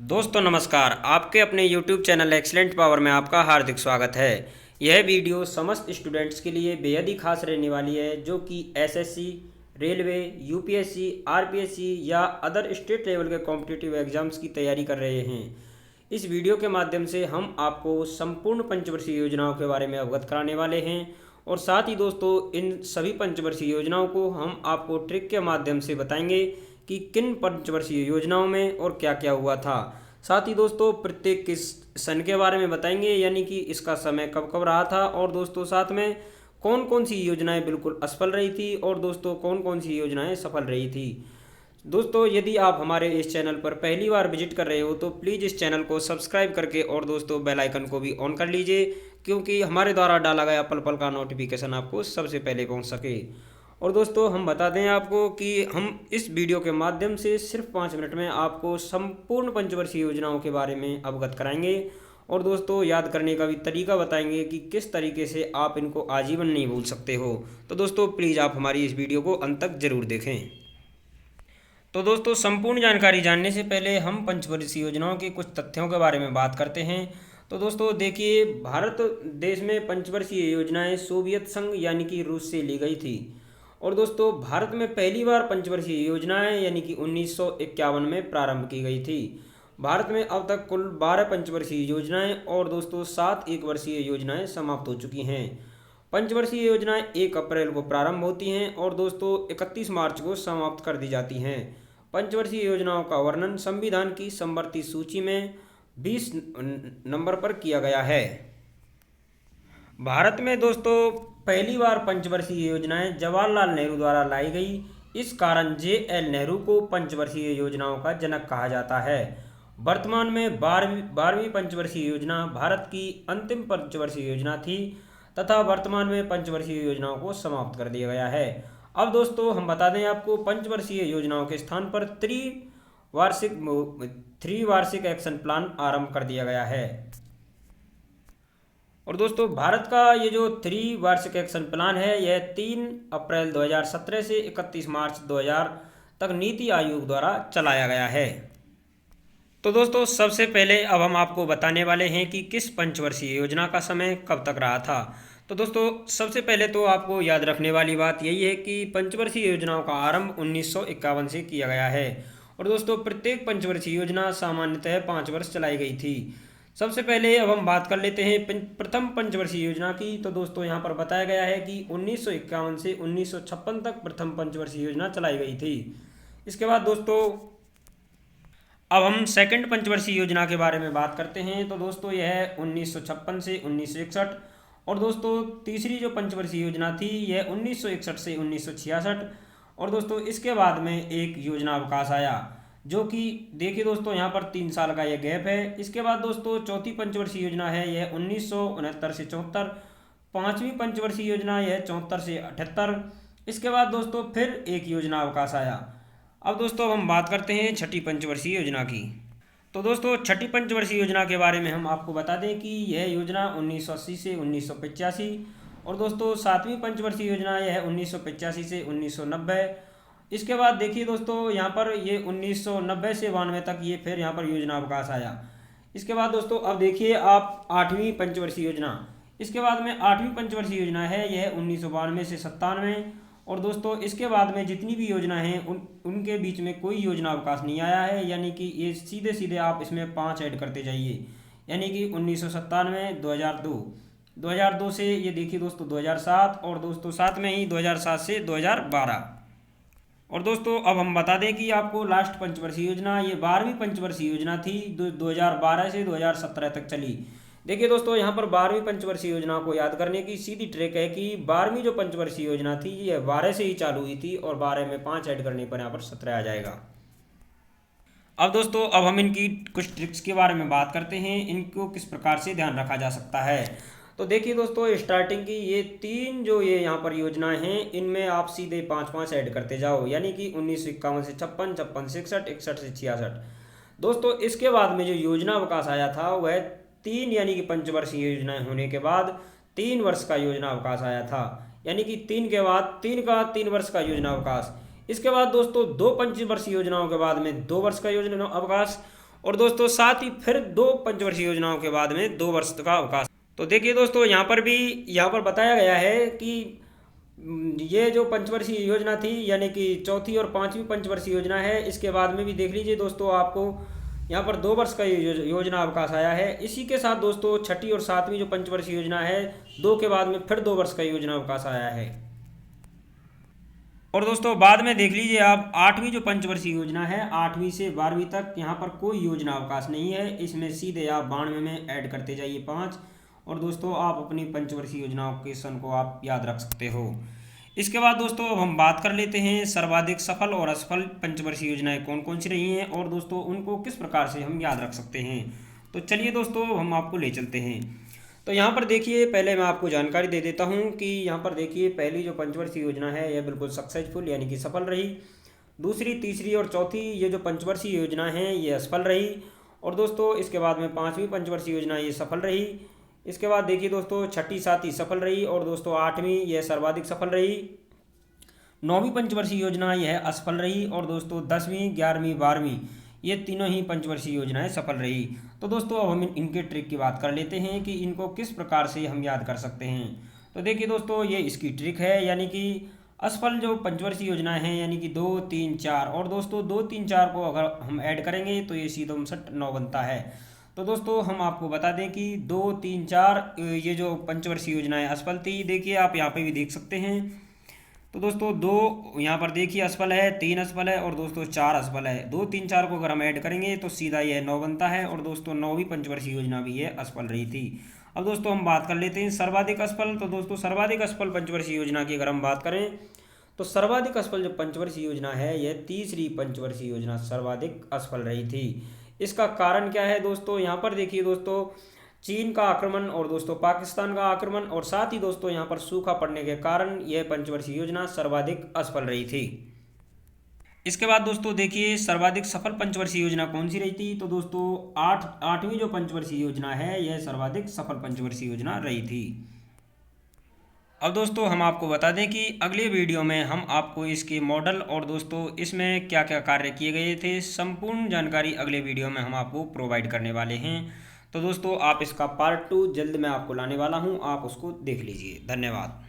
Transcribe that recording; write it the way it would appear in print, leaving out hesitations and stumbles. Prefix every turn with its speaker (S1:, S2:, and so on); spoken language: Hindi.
S1: दोस्तों नमस्कार। आपके अपने YouTube चैनल एक्सीलेंट पावर में आपका हार्दिक स्वागत है। यह वीडियो समस्त स्टूडेंट्स के लिए बेहद ही खास रहने वाली है जो कि एसएससी, रेलवे, यूपीएससी, आरपीएससी या अदर स्टेट लेवल के कॉम्पिटिटिव एग्जाम्स की तैयारी कर रहे हैं। इस वीडियो के माध्यम से हम आपको संपूर्ण पंचवर्षीय योजनाओं के बारे में अवगत कराने वाले हैं और साथ ही दोस्तों इन सभी पंचवर्षीय योजनाओं को हम आपको ट्रिक के माध्यम से बताएंगे कि किन पंचवर्षीय योजनाओं में और क्या क्या हुआ था। साथ ही दोस्तों प्रत्येक किस सन के बारे में बताएंगे, यानी कि इसका समय कब कब रहा था, और दोस्तों साथ में कौन कौन सी योजनाएं बिल्कुल असफल रही थी और दोस्तों कौन कौन सी योजनाएं सफल रही थी। दोस्तों यदि आप हमारे इस चैनल पर पहली बार विजिट कर रहे हो तो प्लीज़ इस चैनल को सब्सक्राइब करके और दोस्तों बेल आइकन को भी ऑन कर लीजिए, क्योंकि हमारे द्वारा डाला गया पल पल का नोटिफिकेशन आपको सबसे पहले पहुंच सके। और दोस्तों हम बता दें आपको कि हम इस वीडियो के माध्यम से सिर्फ 5 मिनट में आपको संपूर्ण पंचवर्षीय योजनाओं के बारे में अवगत कराएंगे और दोस्तों याद करने का भी तरीका बताएंगे कि किस तरीके से आप इनको आजीवन नहीं भूल सकते हो। तो दोस्तों प्लीज़ आप हमारी इस वीडियो को अंत तक जरूर देखें। तो दोस्तों संपूर्ण जानकारी जानने से पहले हम पंचवर्षीय योजनाओं के कुछ तथ्यों के बारे में बात करते हैं। तो दोस्तों देखिए, भारत देश में पंचवर्षीय योजनाएं सोवियत संघ यानी कि रूस से ली गई थी। और दोस्तों भारत में पहली बार पंचवर्षीय योजनाएं यानी कि 1951 में प्रारंभ की गई थी। भारत में अब तक कुल 12 पंचवर्षीय योजनाएं और दोस्तों 7 एक वर्षीय योजनाएं समाप्त हो चुकी हैं। पंचवर्षीय योजनाएं 1 अप्रैल को प्रारंभ होती हैं और दोस्तों 31 मार्च को समाप्त कर दी जाती हैं। पंचवर्षीय योजनाओं का वर्णन संविधान की समवर्ती सूची में 20 नंबर पर किया गया है। भारत में दोस्तों पहली बार पंचवर्षीय योजनाएं जवाहरलाल नेहरू द्वारा लाई गई। इस कारण JL नेहरू को पंचवर्षीय योजनाओं का जनक कहा जाता है। वर्तमान में 12वीं पंचवर्षीय योजना भारत की अंतिम पंचवर्षीय योजना थी तथा वर्तमान में पंचवर्षीय योजनाओं को समाप्त कर दिया गया है। अब दोस्तों हम बता दें आपको, पंचवर्षीय योजनाओं के स्थान पर त्रिवार्षिक एक्शन प्लान आरंभ कर दिया गया है। और दोस्तों भारत का ये जो त्रिवार्षिक एक्शन प्लान है यह 3 अप्रैल 2017 से 31 मार्च 2000 तक नीति आयोग द्वारा चलाया गया है। तो दोस्तों सबसे पहले अब हम आपको बताने वाले हैं कि किस पंचवर्षीय योजना का समय कब तक रहा था। तो दोस्तों सबसे पहले तो आपको याद रखने वाली बात यही है कि पंचवर्षीय योजनाओं का आरंभ 1951 से किया गया है। और दोस्तों प्रत्येक पंचवर्षीय योजना सामान्यतः 5 वर्ष चलाई गई थी। सबसे पहले अब हम बात कर लेते हैं प्रथम पंचवर्षीय योजना की। तो दोस्तों यहाँ पर बताया गया है कि 1951 से 1956 तक प्रथम पंचवर्षीय योजना चलाई गई थी। इसके बाद दोस्तों अब हम सेकंड पंचवर्षीय योजना के बारे में बात करते हैं। तो दोस्तों यह 1956 से 1961। और दोस्तों तीसरी जो पंचवर्षीय योजना थी यह 1961 से 1966। और दोस्तों इसके बाद में एक योजना अवकाश आया जो कि देखिए दोस्तों यहाँ पर 3 साल का यह गैप है। इसके बाद दोस्तों चौथी पंचवर्षीय योजना है यह 1969 से 74। पांचवी पंचवर्षीय योजना यह 74 से 78। इसके बाद दोस्तों फिर एक योजना अवकाश आया। अब दोस्तों हम बात करते हैं छठी पंचवर्षीय योजना की। तो दोस्तों छठी पंचवर्षीय योजना के बारे में हम आपको बता दें कि यह योजना 1980 से 1985। और दोस्तों सातवीं पंचवर्षीय योजना यह 1985 से 1990। इसके बाद देखिए दोस्तों यहाँ पर ये 1990 से 92 तक ये फिर यहाँ पर योजना अवकाश आया। इसके बाद दोस्तों अब देखिए आप आठवीं पंचवर्षीय योजना। इसके बाद में आठवीं पंचवर्षीय योजना है यह 1992 से 97। और दोस्तों इसके बाद में जितनी भी योजना हैं उनके बीच में कोई योजना अवकाश नहीं आया है, यानी कि ये सीधे सीधे आप इसमें 5 ऐड करते जाइए, यानी कि 1997, 2002 से ये देखिए दोस्तों 2007, और दोस्तों साथ में ही 2007 से 2012। और दोस्तों अब हम बता दें कि आपको लास्ट पंचवर्षीय योजना ये 12वीं पंचवर्षीय योजना थी, 2012 से 2017 तक चली। देखिए दोस्तों यहाँ पर 12वीं पंचवर्षीय योजना को याद करने की सीधी ट्रिक है कि 12वीं जो पंचवर्षीय योजना थी ये 12 से ही चालू हुई थी और 12 में 5 ऐड करने पर यहाँ पर 17 आ जाएगा। अब दोस्तों अब हम इनकी कुछ ट्रिक्स के बारे में बात करते हैं, इनको किस प्रकार से ध्यान रखा जा सकता है। तो देखिए दोस्तों स्टार्टिंग की ये 3 जो ये यहाँ पर योजनाएं हैं इनमें आप सीधे 5-5 ऐड करते जाओ, यानी कि 1951 से 56, 56 से 61, 61 से 66। दोस्तों इसके बाद में जो योजना अवकाश आया था वह 3 यानी कि पंचवर्षीय योजनाएं होने के बाद 3 वर्ष का योजना अवकाश आया था, यानी कि 3 के बाद 3 वर्ष का योजना अवकाश। इसके बाद दोस्तों 2 पंचवर्षीय योजनाओं के बाद में 2 वर्ष का योजना अवकाश। और दोस्तों साथ ही फिर 2 पंचवर्षीय योजनाओं के बाद में 2 वर्ष का अवकाश। तो देखिए दोस्तों यहाँ पर बताया गया है कि ये जो पंचवर्षीय योजना थी यानी कि चौथी और पांचवी पंचवर्षीय योजना है, इसके बाद में भी देख लीजिए दोस्तों आपको यहाँ पर 2 वर्ष का योजना अवकाश आया है। इसी के साथ दोस्तों छठी और सातवीं जो पंचवर्षीय योजना है 2 के बाद में फिर 2 वर्ष का योजना अवकाश आया है। और दोस्तों बाद में देख लीजिए आप 8वीं जो पंचवर्षीय योजना है 8वीं से 12वीं तक यहाँ पर कोई योजना अवकाश नहीं है। इसमें सीधे आप 92 में ऐड करते जाइए 5 और दोस्तों आप अपनी पंचवर्षीय योजनाओं के सन को आप याद रख सकते हो। इसके बाद दोस्तों अब हम बात कर लेते हैं सर्वाधिक सफल और असफल पंचवर्षीय योजनाएं कौन कौन सी रही हैं और दोस्तों उनको किस प्रकार से हम याद रख सकते हैं। तो चलिए दोस्तों हम आपको ले चलते हैं। तो यहाँ पर देखिए पहले मैं आपको जानकारी दे देता हूँ कि यहाँ पर देखिए पहली जो पंचवर्षीय योजना है यह बिल्कुल सक्सेसफुल यानी कि सफल रही। दूसरी, तीसरी और चौथी ये जो पंचवर्षीय योजना है ये असफल रही। और दोस्तों इसके बाद में 5वीं पंचवर्षीय योजना ये सफल रही। इसके बाद देखिए दोस्तों छठी, सातवीं सफल रही और दोस्तों 8वीं यह सर्वाधिक सफल रही। 9वीं पंचवर्षीय योजना यह असफल रही और दोस्तों 10वीं, 11वीं, 12वीं ये तीनों ही पंचवर्षीय योजनाएं सफल रही। तो दोस्तों अब हम इनके ट्रिक की बात कर लेते हैं कि इनको किस प्रकार से हम याद कर सकते हैं। तो देखिए दोस्तों ये इसकी ट्रिक है यानी कि असफल जो पंचवर्षीय योजना है यानी कि 2, 3, 4 और दोस्तों 2, 3, 4 को अगर हम ऐड करेंगे तो ये सीधे 9 बनता है। तो दोस्तों हम आपको बता दें कि 2, 3, 4 ये जो पंचवर्षीय योजनाएं असफल थी, देखिए आप यहाँ पे भी देख सकते हैं। तो दोस्तों 2 यहाँ पर देखिए असफल है, 3 असफल है और दोस्तों 4 असफल है। 2, 3, 4 को अगर हम ऐड करेंगे तो सीधा यह 9 बनता है और दोस्तों 9वीं पंचवर्षीय योजना भी यह असफल रही थी। अब दोस्तों हम बात कर लेते हैं सर्वाधिक असफल। तो दोस्तों सर्वाधिक असफल पंचवर्षीय योजना की अगर हम बात करें तो सर्वाधिक असफल जो पंचवर्षीय योजना है यह तीसरी पंचवर्षीय योजना सर्वाधिक असफल रही थी। इसका कारण क्या है दोस्तों, यहाँ पर देखिए दोस्तों चीन का आक्रमण और दोस्तों पाकिस्तान का आक्रमण और साथ ही दोस्तों यहाँ पर सूखा पड़ने के कारण यह पंचवर्षीय योजना सर्वाधिक असफल रही थी। इसके बाद दोस्तों देखिए सर्वाधिक सफल पंचवर्षीय योजना कौन सी रही थी। तो दोस्तों 8वीं जो पंचवर्षीय योजना है यह सर्वाधिक सफल पंचवर्षीय योजना रही थी। अब दोस्तों हम आपको बता दें कि अगले वीडियो में हम आपको इसके मॉडल और दोस्तों इसमें क्या क्या कार्य किए गए थे संपूर्ण जानकारी अगले वीडियो में हम आपको प्रोवाइड करने वाले हैं। तो दोस्तों आप इसका पार्ट 2 जल्द मैं आपको लाने वाला हूं, आप उसको देख लीजिए। धन्यवाद।